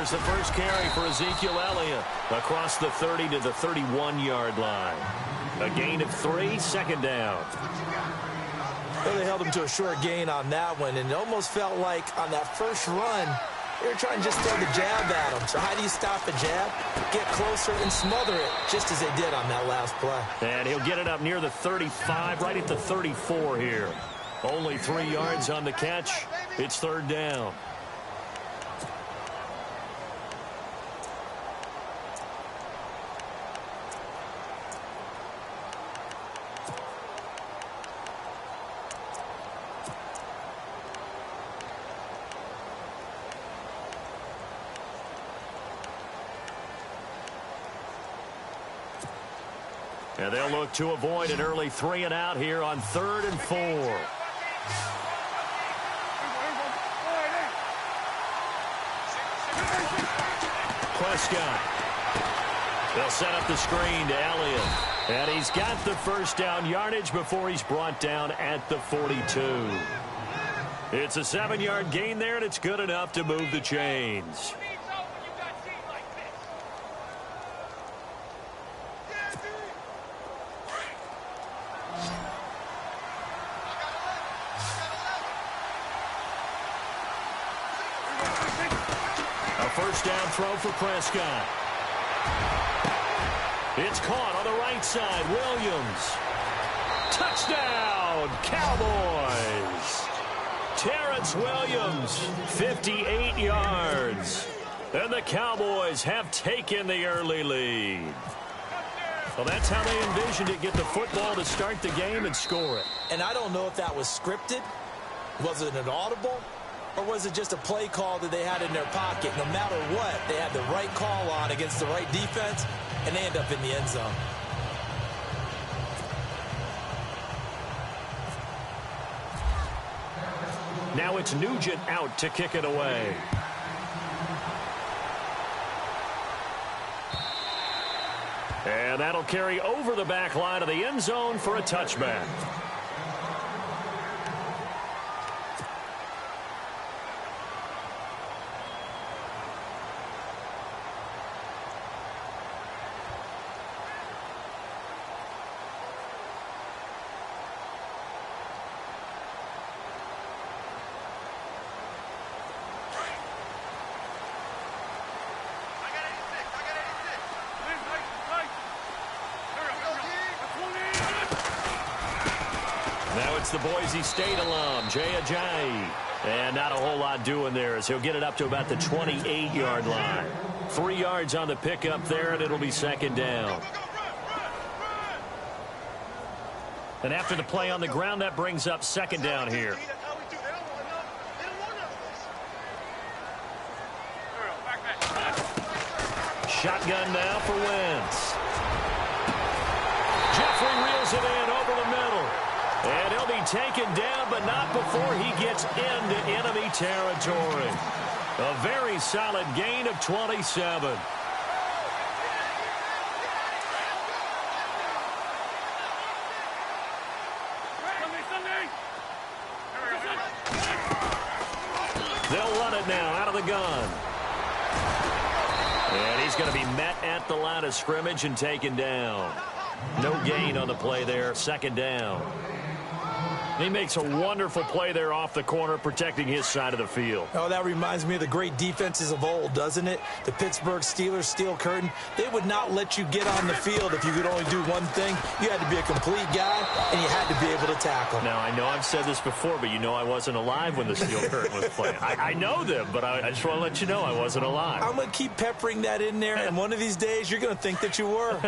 There's the first carry for Ezekiel Elliott across the 30 to the 31-yard line. A gain of 3, second down. Well, they held him to a short gain on that one, and it almost felt like on that first run, they were trying to just throw the jab at him. So how do you stop a jab? Get closer and smother it, just as they did on that last play. And he'll get it up near the 35, right at the 34 here. Only 3 yards on the catch. It's third down. And they'll look to avoid an early 3 and out here on 3rd and 4. Prescott. They'll set up the screen to Elliott. And he's got the first down yardage before he's brought down at the 42. It's a 7-yard gain there, and it's good enough to move the chains. First down throw for Prescott. It's caught on the right side. Williams. Touchdown, Cowboys. Terrence Williams, 58 yards. And the Cowboys have taken the early lead. Well, that's how they envisioned it. Get the football to start the game and score it. And I don't know if that was scripted. Was it an audible? Or was it just a play call that they had in their pocket? No matter what, they had the right call on against the right defense, and they end up in the end zone. Now it's Nugent out to kick it away. And that'll carry over the back line of the end zone for a touchback. The Boise State alum, Jay Ajayi. And not a whole lot doing there as he'll get it up to about the 28-yard line. 3 yards on the pickup there, and it'll be second down. And after the play on the ground, that brings up second down here. Shotgun now for Wentz. Jeffrey reels it in over the middle. And he'll be taken down, but not before he gets into enemy territory. A very solid gain of 27. They'll run it now out of the gun. And he's going to be met at the line of scrimmage and taken down. No gain on the play there, second down. He makes a wonderful play there off the corner, protecting his side of the field. Oh, that reminds me of the great defenses of old, doesn't it? The Pittsburgh Steelers, steel curtain. They would not let you get on the field if you could only do one thing. You had to be a complete guy, and you had to be able to tackle. Now, I know I've said this before, but you know I wasn't alive when the steel curtain was playing. I know them, but I just want to let you know I wasn't alive. I'm going to keep peppering that in there, and one of these days you're going to think that you were.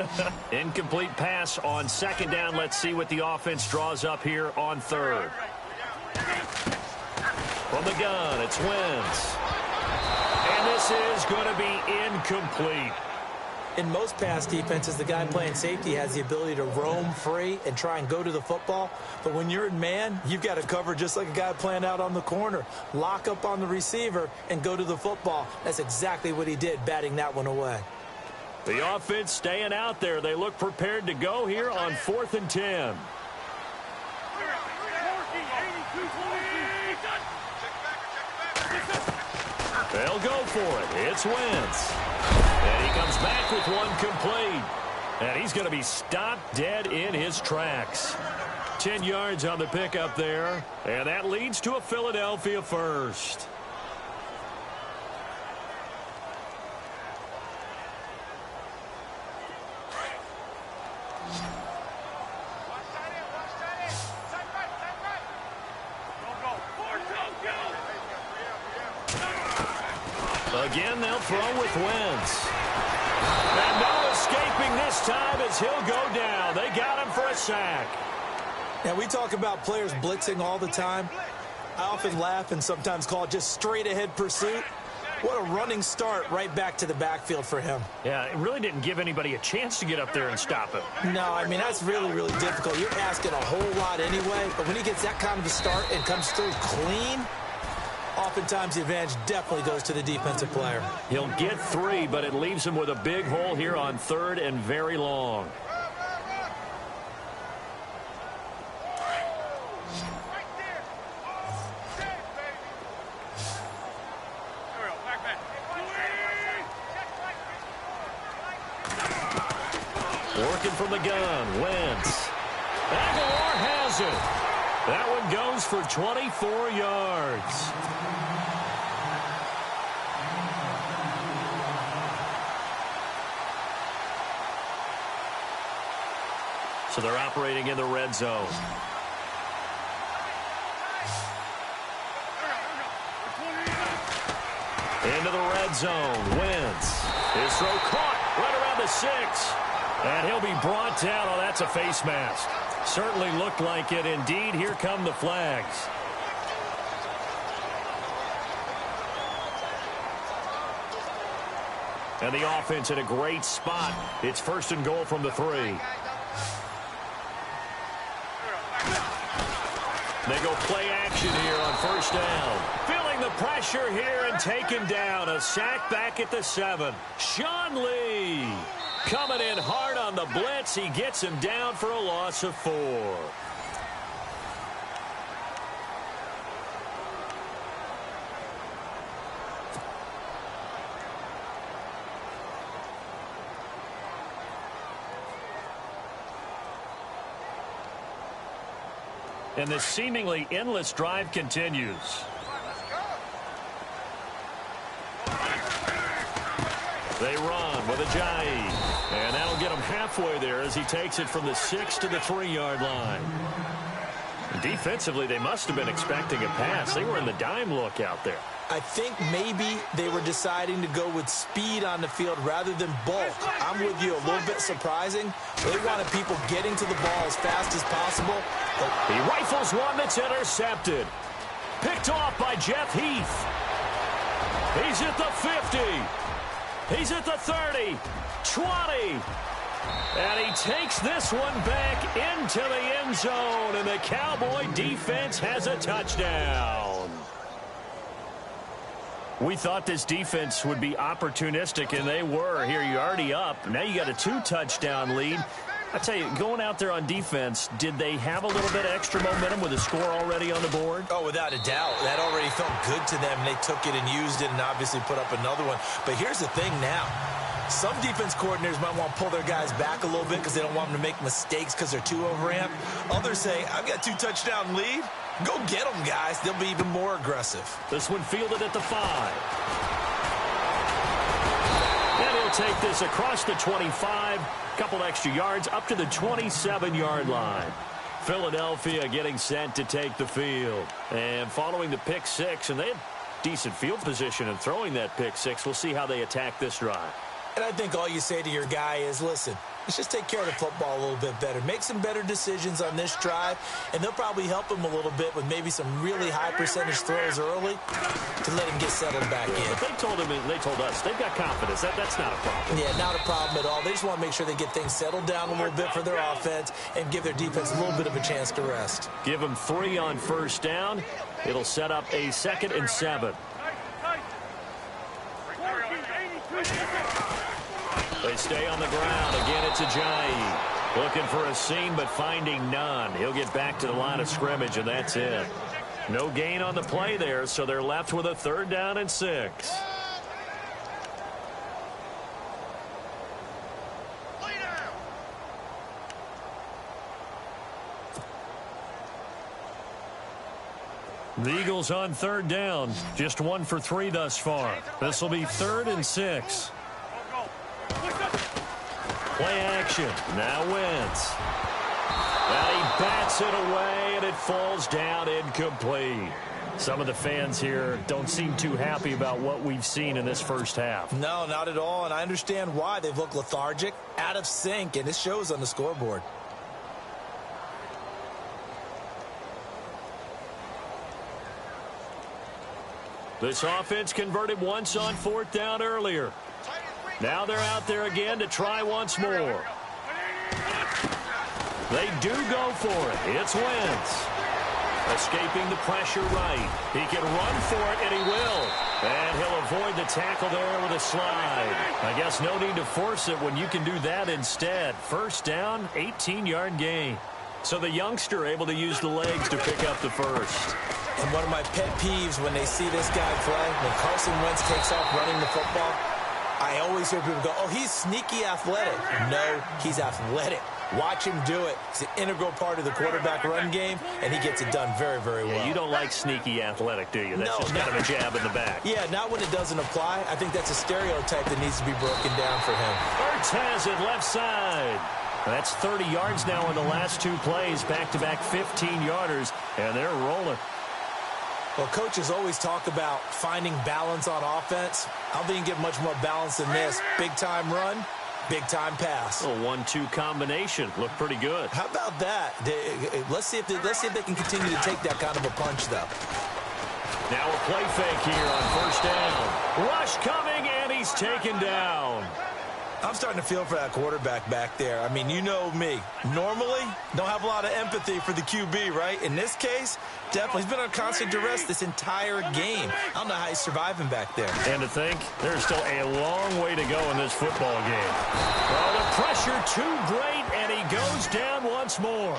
Incomplete pass on second down. Let's see what the offense draws up here on third. From the gun, it's Wentz. And this is going to be incomplete. In most pass defenses, the guy playing safety has the ability to roam free and try and go to the football. But when you're in man, you've got to cover just like a guy playing out on the corner. Lock up on the receiver and go to the football. That's exactly what he did, batting that one away. The offense staying out there. They look prepared to go here on 4th and 10. They'll go for it. It's Wentz. And he comes back with one complete. And he's going to be stopped dead in his tracks. 10 yards on the pickup there. And that leads to a Philadelphia first. Again, they'll throw with Wentz. And no escaping this time as he'll go down. They got him for a sack. And we talk about players blitzing all the time. I often laugh and sometimes call it just straight-ahead pursuit. What a running start right back to the backfield for him. Yeah, it really didn't give anybody a chance to get up there and stop him. No, I mean, that's really, really difficult. You're asking a whole lot anyway. But when he gets that kind of a start and comes through clean, oftentimes the advantage definitely goes to the defensive player. He'll get 3, but it leaves him with a big hole here on 3rd and very long. Working from the gun, Wentz. Aguilar has it. That one goes for 24 yards. So they're operating in the red zone. Into the red zone, Wentz. His throw caught right around the 6. And he'll be brought down. Oh, that's a face mask. Certainly looked like it. Indeed, here come the flags. And the offense in a great spot. It's 1st and goal from the 3. They go play action here on 1st down. Feeling the pressure here and taken down. A sack back at the 7. Sean Lee coming in hard on the blitz. He gets him down for a loss of 4. And this seemingly endless drive continues. They run with Ajayi. And that'll get him halfway there as he takes it from the 6 to the 3-yard line. Defensively, they must have been expecting a pass. They were in the dime look out there. I think maybe they were deciding to go with speed on the field rather than bulk. I'm with you, a little bit surprising. They wanted people getting to the ball as fast as possible. He rifles one that's intercepted. Picked off by Jeff Heath. He's at the 50. He's at the 30. 20. And he takes this one back into the end zone. And the Cowboy defense has a touchdown. We thought this defense would be opportunistic, and they were. Here, you're already up. Now you got a 2-touchdown lead. I tell you, going out there on defense, did they have a little bit of extra momentum with a score already on the board? Oh, without a doubt. That already felt good to them. They took it and used it and obviously put up another one. But here's the thing now. Some defense coordinators might want to pull their guys back a little bit because they don't want them to make mistakes because they're too overamped. Others say, I've got a 2-touchdown lead. Go get them, guys. They'll be even more aggressive. This one fielded at the 5. And he'll take this across the 25. Couple extra yards up to the 27-yard line. Philadelphia getting set to take the field. And following the pick 6, and they had decent field position in throwing that pick 6. We'll see how they attack this drive. And I think all you say to your guy is, listen, let's just take care of the football a little bit better. Make some better decisions on this drive, and they'll probably help him a little bit with maybe some really high percentage throws early to let him get settled back in. But they told him, and they told us, they've got confidence. That's not a problem. Yeah, not a problem at all. They just want to make sure they get things settled down a little bit for their offense and give their defense a little bit of a chance to rest. Give them 3 on 1st down. It'll set up a 2nd and 7. They stay on the ground. Again, it's Ajayi. Looking for a seam, but finding none. He'll get back to the line of scrimmage, and that's it. No gain on the play there, so they're left with a 3rd down and 6. The Eagles on third down. Just 1 for 3 thus far. This will be 3rd and 6. Play action. Now Wentz. And he bats it away, and it falls down incomplete. Some of the fans here don't seem too happy about what we've seen in this first half. No, not at all, and I understand why. They've looked lethargic, out of sync, and it shows on the scoreboard. This offense converted once on 4th down earlier. Now they're out there again to try once more. They do go for it. It's Wentz. Escaping the pressure right. He can run for it, and he will. And he'll avoid the tackle there with a slide. I guess no need to force it when you can do that instead. First down, 18-yard gain. So the youngster able to use the legs to pick up the first. And one of my pet peeves when they see this guy play, when Carson Wentz takes off running the football, I always hear people go, oh, he's sneaky athletic. No, he's athletic. Watch him do it. It's an integral part of the quarterback run game, and he gets it done very, very well. Yeah, you don't like sneaky athletic, do you? That's just kind of a jab in the back. Yeah, not when it doesn't apply. I think that's a stereotype that needs to be broken down for him. Ertz has it left side. That's 30 yards now in the last 2 plays, back-to-back 15-yarders, and they're rolling. Well, coaches always talk about finding balance on offense. I don't think you can get much more balance than this. Big-time run, big-time pass. A 1-2 combination. Looked pretty good. How about that? Let's see if they can continue to take that kind of a punch, though. Now a play fake here on first down. Rush coming, and he's taken down. I'm starting to feel for that quarterback back there. I mean, you know me. Normally, don't have a lot of empathy for the QB, right? In this case, definitely. He's been on constant duress this entire game. I don't know how he's surviving back there. And to think, there's still a long way to go in this football game. Well, the pressure too great, and he goes down once more.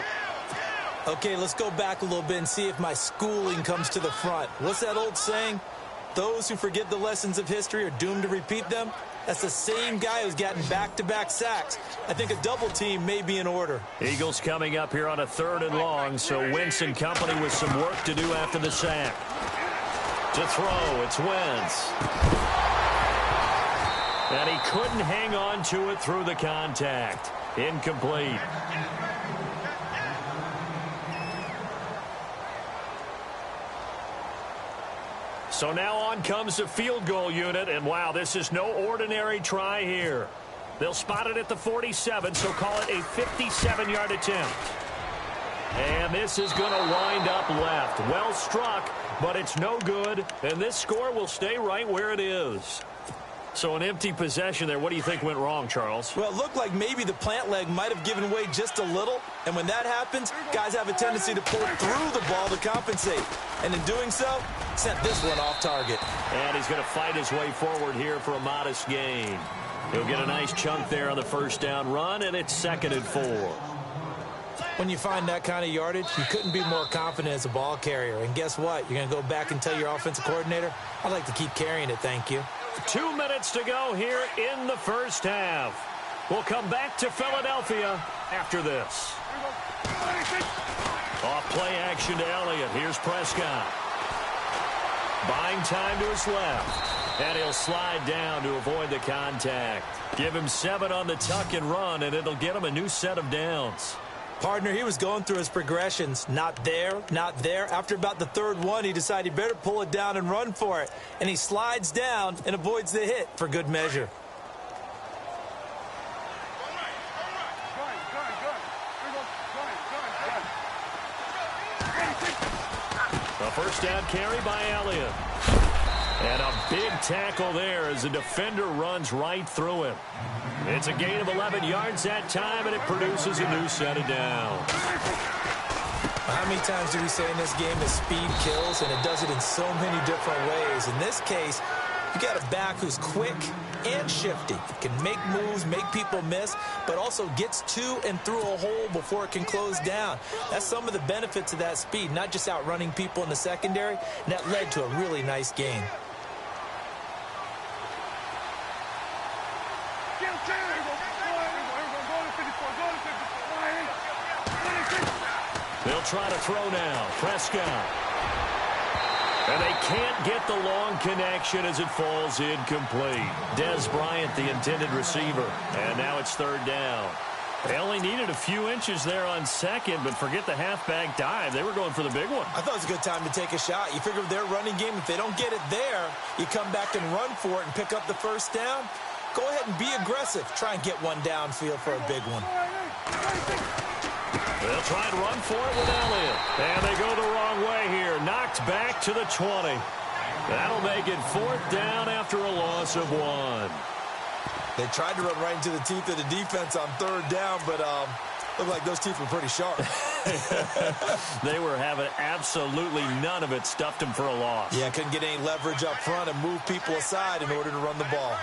Okay, let's go back a little bit and see if my schooling comes to the front. What's that old saying? Those who forget the lessons of history are doomed to repeat them. That's the same guy who's gotten back-to-back sacks. I think a double team may be in order. Eagles coming up here on a 3rd and long, so Wentz and company with some work to do after the sack. To throw, it's Wentz. And he couldn't hang on to it through the contact. Incomplete. So now on comes the field goal unit, and wow, this is no ordinary try here. They'll spot it at the 47, so call it a 57-yard attempt. And this is going to wind up left. Well struck, but it's no good, and this score will stay right where it is. So an empty possession there. What do you think went wrong, Charles? Well, it looked like maybe the plant leg might have given way just a little. And when that happens, guys have a tendency to pull through the ball to compensate. And in doing so, sent this one off target. And he's going to fight his way forward here for a modest gain. He'll get a nice chunk there on the first down run, and it's 2nd and 4. When you find that kind of yardage, you couldn't be more confident as a ball carrier. And guess what? You're going to go back and tell your offensive coordinator, I'd like to keep carrying it, thank you. 2 minutes to go here in the first half. We'll come back to Philadelphia after this. Off play action to Elliott. Here's Prescott. Buying time to his left. And he'll slide down to avoid the contact. Give him 7 on the tuck and run, and it'll get him a new set of downs. Partner, he was going through his progressions. Not there, not there. After about the 3rd one, he decided he better pull it down and run for it. And he slides down and avoids the hit for good measure. A first down carry by Elliott. And a big tackle there as the defender runs right through him. It's a gain of 11 yards that time, and it produces a new set of downs. How many times do we say in this game that speed kills, and it does it in so many different ways? In this case, you got a back who's quick and shifty, can make moves, make people miss, but also gets to and through a hole before it can close down. That's some of the benefits of that speed, not just outrunning people in the secondary, and that led to a really nice gain. They'll try to throw now. Prescott. And they can't get the long connection as it falls incomplete. Des Bryant, the intended receiver. And now it's third down. They only needed a few inches there on second, but forget the halfback dive. They were going for the big one. I thought it was a good time to take a shot. You figure with their running game, if they don't get it there, you come back and run for it and pick up the first down. Go ahead and be aggressive. Try and get one downfield for a big one. They'll try and run for it with Elliott. And they go the wrong way here. Knocked back to the 20. That'll make it fourth down after a loss of 1. They tried to run right into the teeth of the defense on third down, but looked like those teeth were pretty sharp. They were having absolutely none of it. Stuffed them for a loss. Yeah, couldn't get any leverage up front and move people aside in order to run the ball.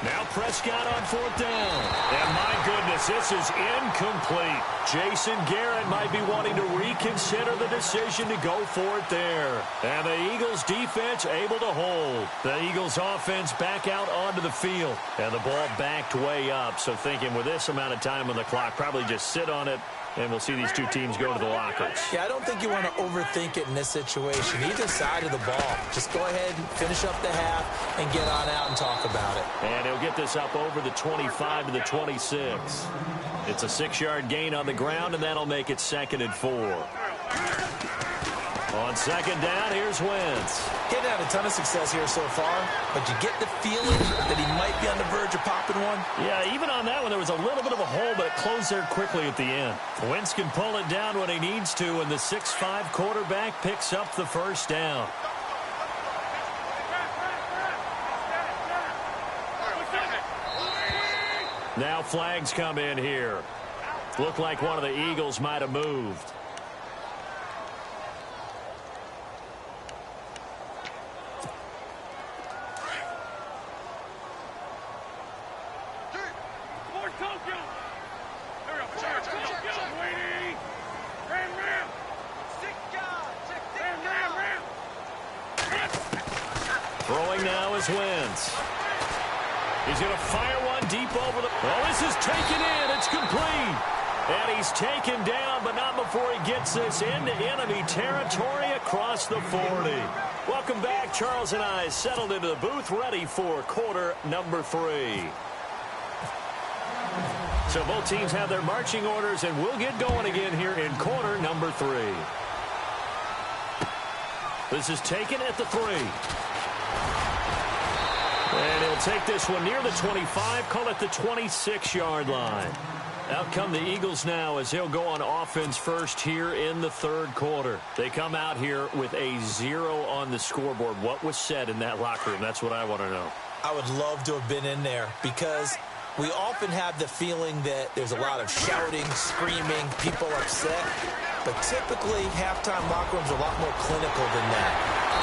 Now Prescott on fourth down. And my goodness, this is incomplete. Jason Garrett might be wanting to reconsider the decision to go for it there. And the Eagles defense able to hold. The Eagles offense back out onto the field. And the ball backed way up. So thinking with this amount of time on the clock, probably just sit on it. And we'll see these two teams go to the lockers. Yeah, I don't think you want to overthink it in this situation. Either side of the ball. Just go ahead and finish up the half and get on out and talk about it. And he'll get this up over the 25 to the 26. It's a 6-yard gain on the ground, and that'll make it 2nd and 4. On second down, here's Wentz. Getting had a ton of success here so far, but you get the feeling that he might be on the verge of popping one. Yeah, even on that one, there was a little bit of a hole, but it closed there quickly at the end. Wentz can pull it down when he needs to, and the 6'5" quarterback picks up the first down. Now flags come in here. Looked like one of the Eagles might have moved. Throwing now is Wentz. He's going to fire one deep over the... Oh, this is taken in. It's complete. And he's taken down, but not before he gets this into enemy territory across the 40. Welcome back. Charles and I settled into the booth, ready for quarter number 3. So both teams have their marching orders, and we'll get going again here in quarter number 3. This is taken at the 3. And he'll take this one near the 25, call it the 26-yard line. Out come the Eagles now as they'll go on offense first here in the third quarter. They come out here with a 0 on the scoreboard. What was said in that locker room? That's what I want to know. I would love to have been in there because we often have the feeling that there's a lot of shouting, screaming, people upset. But typically, halftime locker rooms are a lot more clinical than that.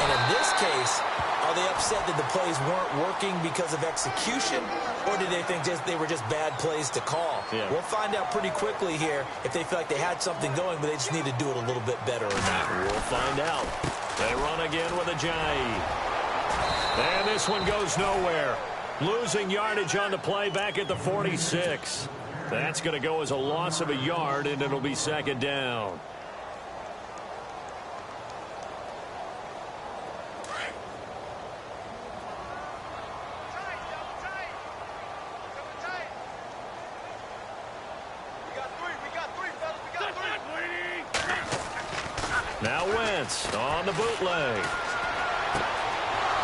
And in this case, are they upset that the plays weren't working because of execution, or did they think they were just bad plays to call? Yeah. We'll find out pretty quickly here if they feel like they had something going, but they just need to do it a little bit better or not. We'll find out. They run again with a Ajayi. And this one goes nowhere. Losing yardage on the play back at the 46. That's going to go as a loss of a yard, and it'll be second down. Now Wentz on the bootleg.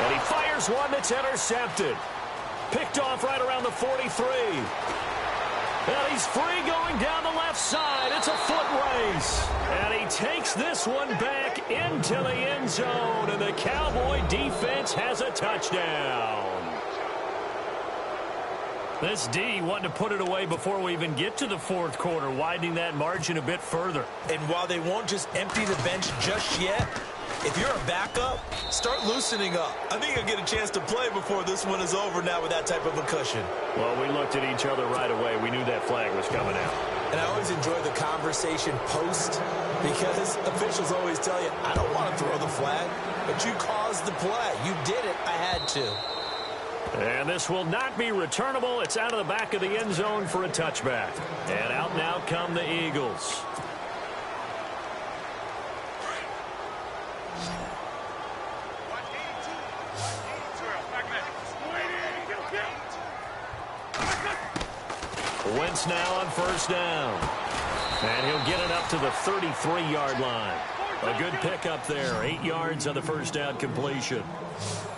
And he fires one that's intercepted. Picked off right around the 43. And he's free going down the left side. It's a foot race. And he takes this one back into the end zone. And the Cowboy defense has a touchdown. This D wanted to put it away before we even get to the fourth quarter, widening that margin a bit further. And while they won't just empty the bench just yet, if you're a backup, start loosening up. I think you'll get a chance to play before this one is over now with that type of a cushion. Well, we looked at each other right away. We knew that flag was coming out. And I always enjoy the conversation post because officials always tell you, I don't want to throw the flag, but you caused the play. You did it. I had to. And this will not be returnable. It's out of the back of the end zone for a touchback. And out now come the Eagles. Wentz now on first down. And he'll get it up to the 33-yard line. A good pickup there. 8 yards on the first down completion.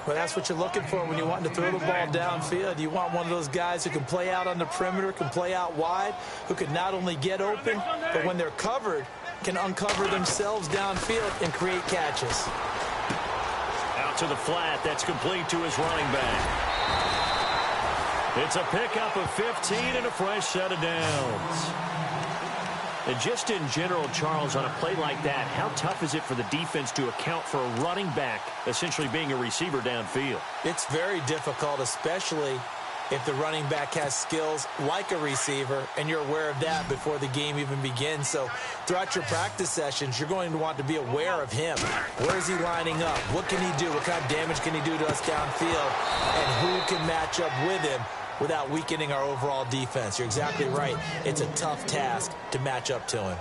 Well, that's what you're looking for when you want to throw the ball downfield. You want one of those guys who can play out on the perimeter, can play out wide, who can not only get open, but when they're covered, can uncover themselves downfield and create catches. Out to the flat. That's complete to his running back. It's a pickup of 15 and a fresh set of downs. And just in general, Charles, on a play like that, how tough is it for the defense to account for a running back essentially being a receiver downfield? It's very difficult, especially if the running back has skills like a receiver, and you're aware of that before the game even begins. So throughout your practice sessions, you're going to want to be aware of him. Where is he lining up? What can he do? What kind of damage can he do to us downfield? And who can match up with him without weakening our overall defense? You're exactly right. It's a tough task to match up to him.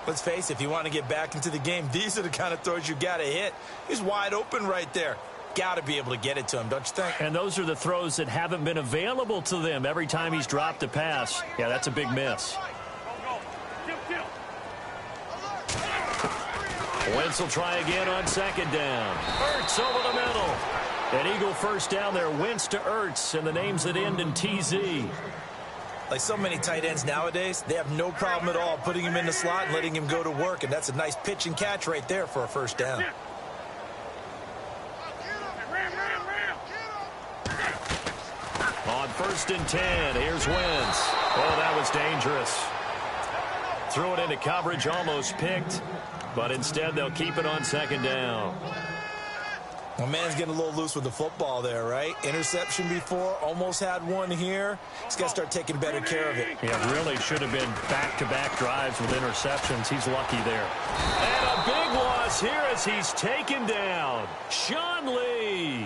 Let's face it, if you want to get back into the game, these are the kind of throws you got to hit. He's wide open right there. Got to be able to get it to him, don't you think? And those are the throws that haven't been available to them every time he's dropped a pass. Yeah, that's a big miss. Wentz will try again on second down. Ertz over the middle. An Eagle first down there. Wentz to Ertz, and the names that end in TZ. Like so many tight ends nowadays, they have no problem at all putting him in the slot and letting him go to work, and that's a nice pitch and catch right there for a first down. On 1st and 10, here's Wentz. Oh, that was dangerous. Threw it into coverage, almost picked, but instead they'll keep it on second down. Well, man's getting a little loose with the football there, right? Interception before, almost had one here. He's got to start taking better care of it. Yeah, really should have been back-to-back drives with interceptions. He's lucky there. And a big loss here as he's taken down. Sean Lee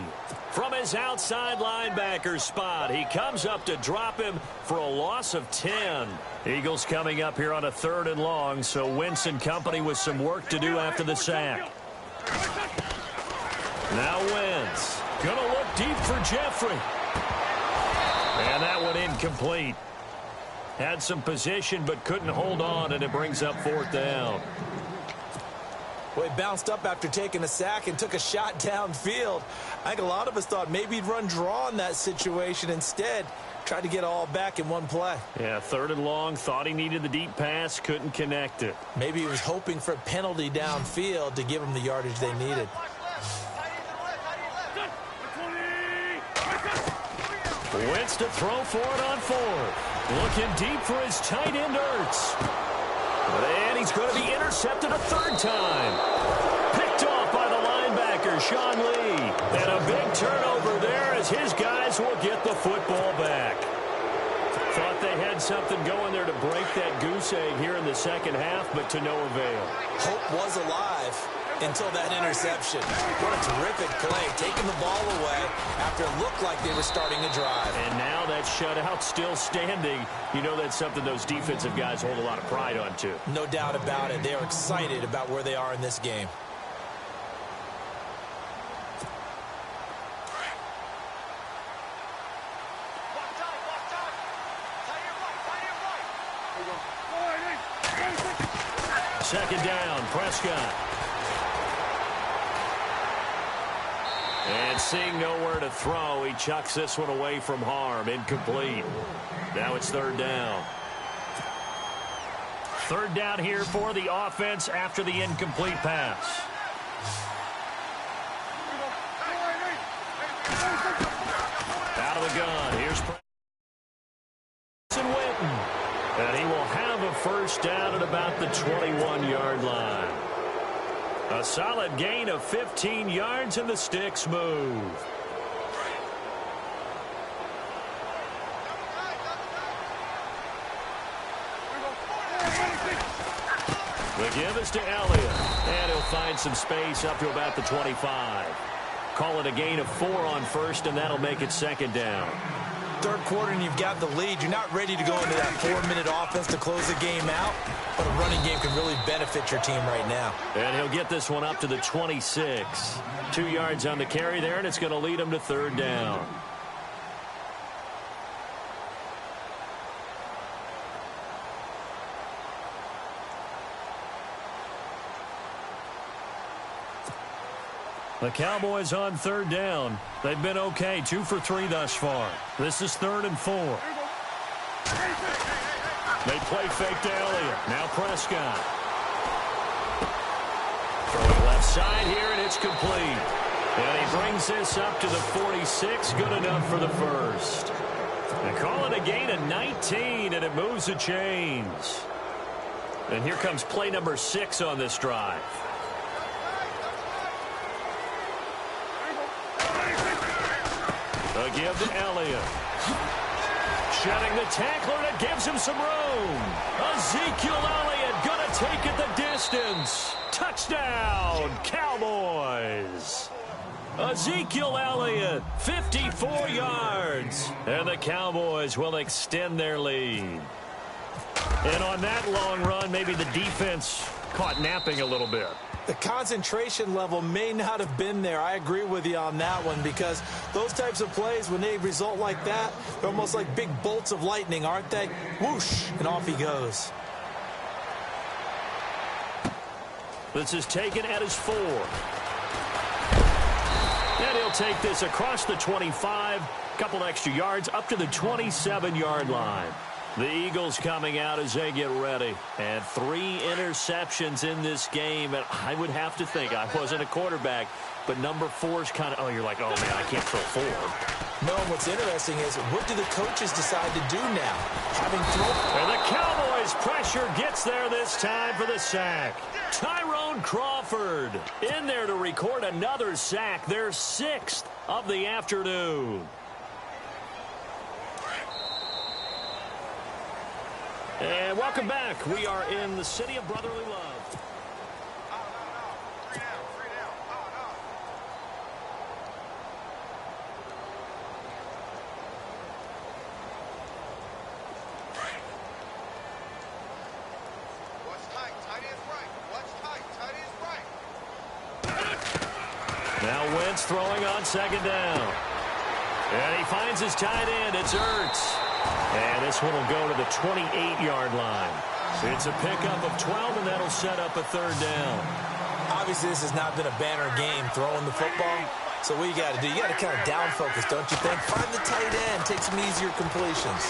from his outside linebacker spot. He comes up to drop him for a loss of 10. Eagles coming up here on a 3rd and long, so Wentz and company with some work to do after the sack. Now Wentz going to look deep for Jeffrey. And that one incomplete. Had some position but couldn't hold on, and it brings up 4th down. Well, he bounced up after taking a sack and took a shot downfield. I think a lot of us thought maybe he'd run draw in that situation. Instead, tried to get all back in one play. Yeah, 3rd and long, thought he needed the deep pass, couldn't connect it. Maybe he was hoping for a penalty downfield to give him the yardage they needed. Wentz to throw for it on 4th. Looking deep for his tight end, Ertz. And he's going to be intercepted a 3rd time. Picked off by the linebacker, Sean Lee. And a big turnover there as his guys will get the football back. Thought they had something going there to break that goose egg here in the second half, but to no avail. Hope was alive until that interception. What a terrific play, taking the ball away after it looked like they were starting to drive. And now that shutout still standing. You know that's something those defensive guys hold a lot of pride on, too. No doubt about it. They are excited about where they are in this game. Second down, Prescott. And seeing nowhere to throw, he chucks this one away from harm. Incomplete. Now it's 3rd down. 3rd down here for the offense after the incomplete pass. Out of the gun. Here's Preston Witten. And he will have a first down at about the 21-yard line. A solid gain of 15 yards, and the sticks move. The give is to Elliott, and he'll find some space up to about the 25. Call it a gain of 4 on 1st, and that'll make it 2nd down. 3rd quarter and you've got the lead. You're not ready to go into that 4-minute offense to close the game out, but a running game can really benefit your team right now. And he'll get this one up to the 26. 2 yards on the carry there, and it's going to lead him to 3rd down. The Cowboys on third down. They've been okay, 2 for 3 thus far. This is 3rd and 4. They play fake to Elliott. Now Prescott. Throwing left side here, and it's complete. And he brings this up to the 46. Good enough for the first. They call it a gain of 19, and it moves the chains. And here comes play number 6 on this drive. A give to Elliott. Shedding the tackler, and it gives him some room. Ezekiel Elliott going to take it the distance. Touchdown, Cowboys. Ezekiel Elliott, 54 yards. And the Cowboys will extend their lead. And on that long run, maybe the defense caught napping a little bit. The concentration level may not have been there. I agree with you on that one, because those types of plays, when they result like that, they're almost like big bolts of lightning, aren't they? Whoosh, and off he goes. This is taken at his 4. And he'll take this across the 25, couple extra yards, up to the 27-yard line. The Eagles coming out as they get ready. And 3 interceptions in this game. And I would have to think, I wasn't a quarterback, but number 4 is kind of, oh, you're like, oh, man, I can't throw 4. No, what's interesting is, what do the coaches decide to do now? Having thrown. And the Cowboys' pressure gets there this time for the sack. Tyrone Crawford in there to record another sack, their 6th of the afternoon. And welcome back. We are in the city of brotherly love. Now Wentz throwing on 2nd down. And he finds his tight end. It's Ertz. And this one will go to the 28-yard line. It's a pickup of 12, and that'll set up a 3rd down. Obviously, this has not been a banner game throwing the football. So what you got to do, you got to kind of down focus, don't you think? Find the tight end, take some easier completions.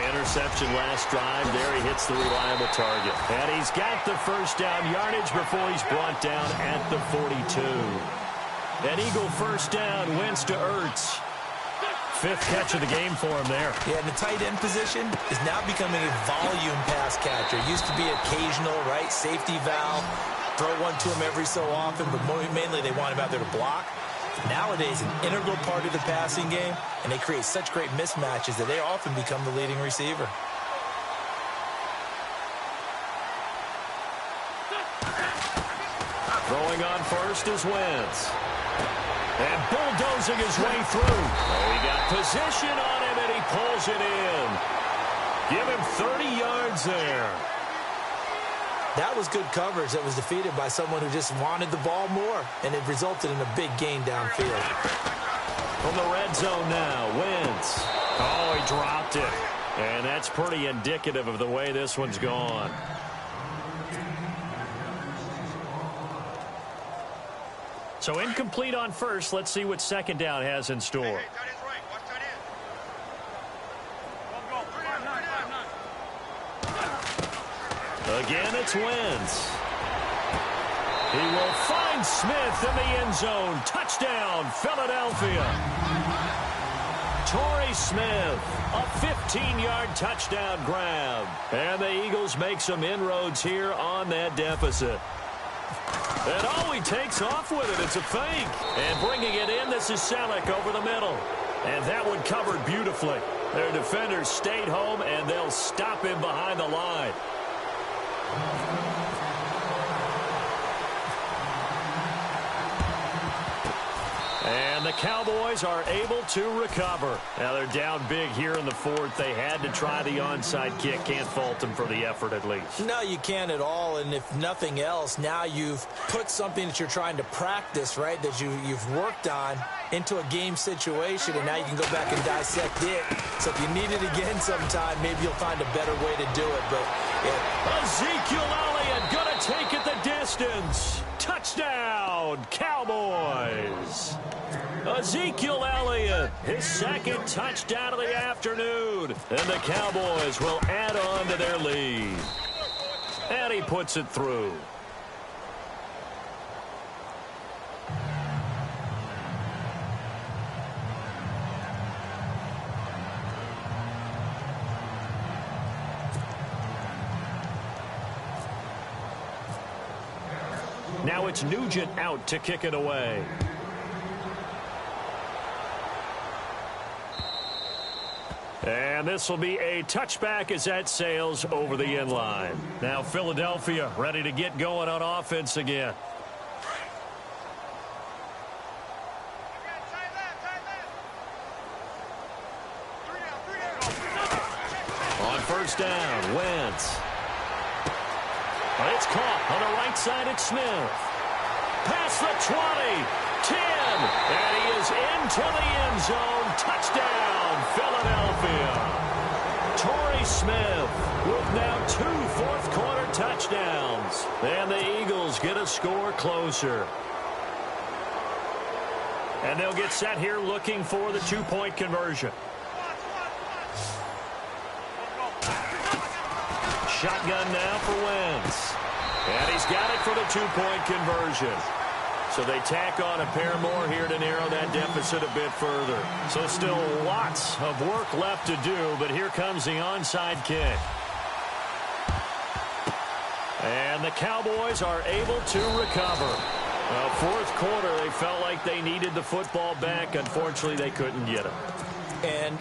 Interception last drive. There he hits the reliable target. And he's got the 1st down yardage before he's brought down at the 42. An Eagle 1st down, Wentz to Ertz. 5th catch of the game for him there. Yeah, and the tight end position is now becoming a volume pass catcher. It used to be occasional, right? Safety valve. Throw one to him every so often, but mainly they want him out there to block. Nowadays, an integral part of the passing game, and they create such great mismatches that they often become the leading receiver. Throwing on first is Wentz. And bulldozing his way through. Oh, he got position on him, and he pulls it in. Give him 30 yards there. That was good coverage that was defeated by someone who just wanted the ball more, and it resulted in a big gain downfield. From the red zone now, Wentz. Oh, he dropped it. And that's pretty indicative of the way this one's gone. So incomplete on first. Let's see what 2nd down has in store. Again, it's Wentz. He will find Smith in the end zone. Touchdown, Philadelphia. Torrey Smith, a 15-yard touchdown grab. And the Eagles make some inroads here on that deficit. And oh, he takes off with it. It's a fake. And bringing it in, this is Selleck over the middle. And that one covered beautifully. Their defenders stayed home, and they'll stop him behind the line. And the Cowboys are able to recover. Now they're down big here in the 4th. They had to try the onside kick. Can't fault them for the effort at least. No, you can't at all. And if nothing else, now you've put something that you're trying to practice, right, that you've worked on into a game situation, and now you can go back and dissect it. So if you need it again sometime, maybe you'll find a better way to do it. But yeah. Ezekiel Elliott going to take it the distance. distance. Touchdown, Cowboys. Ezekiel Elliott, his second touchdown of the afternoon. And the Cowboys will add on to their lead. And he puts it through. Now it's Nugent out to kick it away. And this will be a touchback as that sails over the end line. Now Philadelphia ready to get going on offense again. On first down, Wentz. It's caught on the right side at Smith. Past the 20, 10, and he is into the end zone. Touchdown, Philadelphia. Torrey Smith with now 2 fourth-quarter touchdowns. And the Eagles get a score closer. And they'll get set here looking for the 2-point conversion. Shotgun now for Wentz. And he's got it for the 2-point conversion. So they tack on a pair more here to narrow that deficit a bit further. So still lots of work left to do, but here comes the onside kick. And the Cowboys are able to recover. Fourth quarter, they felt like they needed the football back. Unfortunately, they couldn't get it. And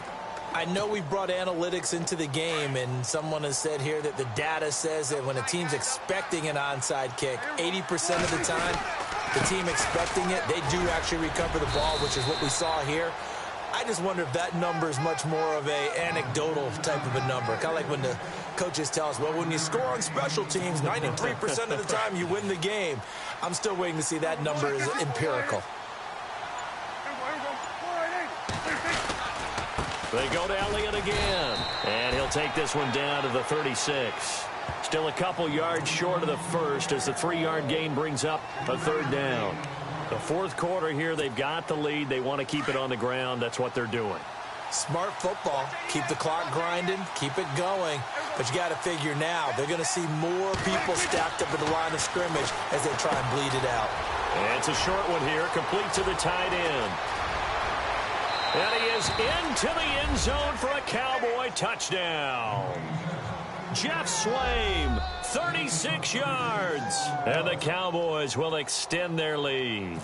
I know we brought analytics into the game, and someone has said here that the data says that when a team's expecting an onside kick, 80% of the time, the team expecting it, they do actually recover the ball, which is what we saw here. I just wonder if that number is much more of a anecdotal type of a number. Kind of like when the coaches tell us, well, when you score on special teams, 93% of the time you win the game. I'm still waiting to see that number is empirical. They go to Elliott again, and he'll take this one down to the 36. Still a couple yards short of the first as the 3-yard gain brings up a third down. The fourth quarter here, they've got the lead. They want to keep it on the ground. That's what they're doing. Smart football. Keep the clock grinding. Keep it going. But you got to figure now, they're going to see more people stacked up at the line of scrimmage as they try and bleed it out. And it's a short one here, complete to the tight end. And he is into the end zone for a Cowboy touchdown. Jeff Swaim, 36 yards. And the Cowboys will extend their lead.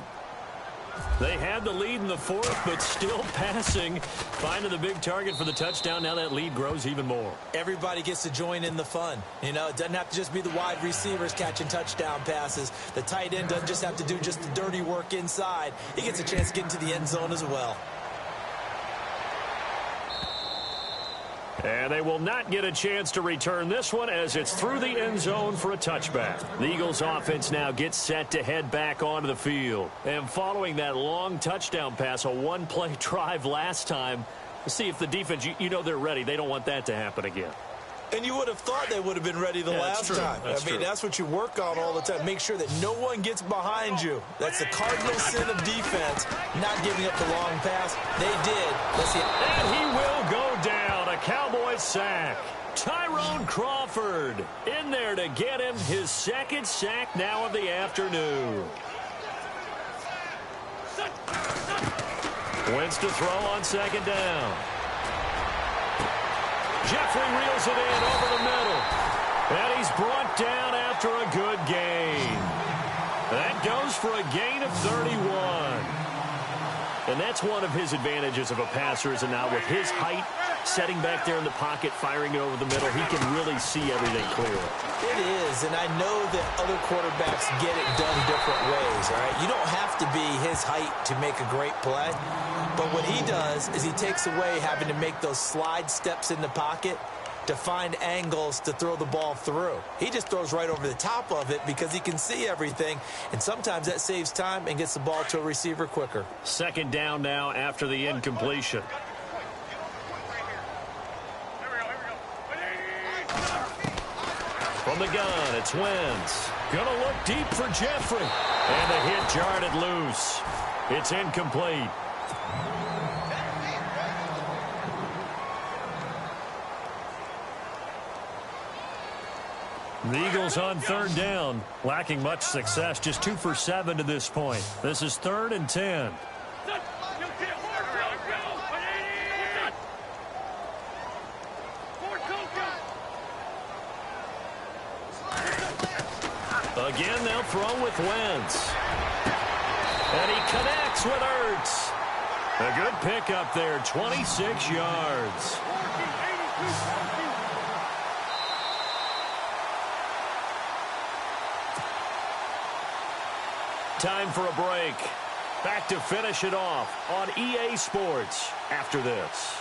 They had the lead in the fourth, but still passing. Finding the big target for the touchdown. Now that lead grows even more. Everybody gets to join in the fun. You know, it doesn't have to just be the wide receivers catching touchdown passes. The tight end doesn't just have to do just the dirty work inside. He gets a chance to get into the end zone as well. And they will not get a chance to return this one as it's through the end zone for a touchback. The Eagles offense now gets set to head back onto the field. And following that long touchdown pass, a one-play drive last time, we'll see if the defense, you know they're ready. They don't want that to happen again. And you would have thought they would have been ready the last time. I mean, that's what you work on all the time. Make sure that no one gets behind you. That's the cardinal sin of defense, not giving up the long pass. They did. Let's see. And he will go down. A Cowboys sack. Tyrone Crawford in there to get him his second sack now of the afternoon. Wentz to throw on second down. Jeffrey reels it in over the middle. And he's brought down after a good gain. That goes for a gain of 31. And that's one of his advantages of a passer, is now with his height, setting back there in the pocket, firing it over the middle, he can really see everything clearly. It is, and I know that other quarterbacks get it done different ways, all right? You don't have to be his height to make a great play, but what he does is he takes away having to make those slide steps in the pocket to find angles to throw the ball through. He just throws right over the top of it because he can see everything, and sometimes that saves time and gets the ball to a receiver quicker. Second down now after the incompletion. From the gun, it's Wentz. Gonna look deep for Jeffrey. And the hit jarred it loose. It's incomplete. The Eagles on third down, lacking much success, just 2 for 7 to this point. This is 3rd and 10. Again, they'll throw with Wentz. And he connects with Ertz. A good pickup there, 26 yards. Time for a break. Back to finish it off on EA Sports after this.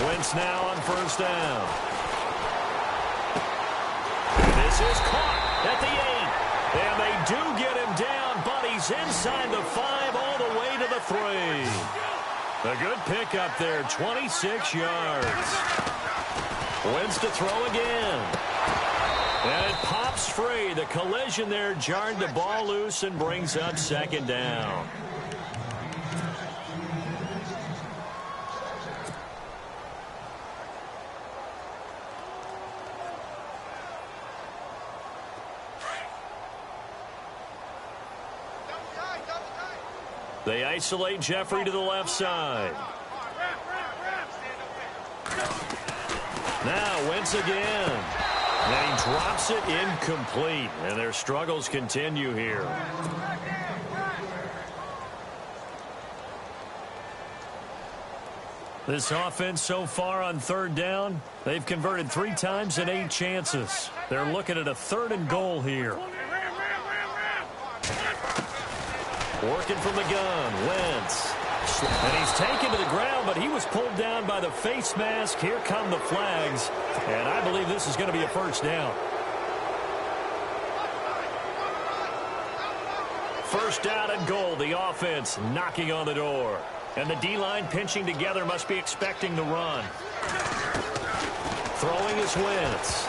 Wentz now on first down. This is caught at the 8. And they do get him down, but he's inside the 5 all the way to the 3. A good pickup there, 26 yards. Wentz to throw again. And it pops free. The collision there jarred the ball loose and brings up 2nd down. They isolate Jeffrey to the left side. Now Wentz again. And he drops it incomplete. And their struggles continue here. This offense so far on third down, they've converted 3 times in 8 chances. They're looking at a 3rd and goal here. Working from the gun, Wentz. And he's taken to the ground, but he was pulled down by the face mask. Here come the flags. And I believe this is going to be a first down. First down and goal, the offense knocking on the door. And the D-line pinching together, must be expecting the run. Throwing is Wentz.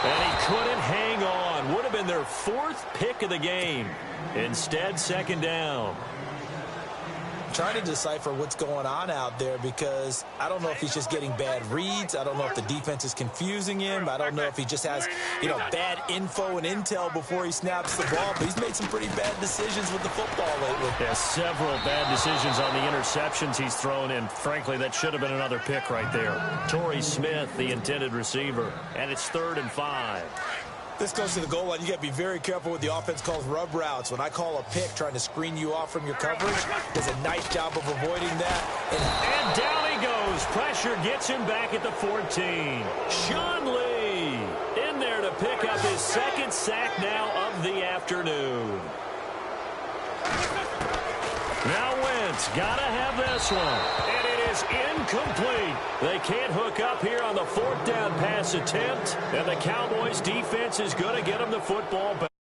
And he couldn't hang on. Would have been their 4th pick of the game. Instead, 2nd down. I'm trying to decipher what's going on out there because I don't know if he's just getting bad reads. I don't know if the defense is confusing him. I don't know if he just has, bad info and intel before he snaps the ball. But he's made some pretty bad decisions with the football lately. Yeah, several bad decisions on the interceptions he's thrown, and frankly, that should have been another pick right there. Torrey Smith, the intended receiver, and it's 3rd and 5. This goes to the goal line. You got to be very careful with the offense calls rub routes. When I call a pick trying to screen you off from your coverage, does a nice job of avoiding that. And down he goes. Pressure gets him back at the 14. Sean Lee in there to pick up his 2nd sack now of the afternoon. Now Wentz got to have this one. And it is incomplete. They can't hook up here on the 4th down pass attempt. And the Cowboys defense is going to get them the football back.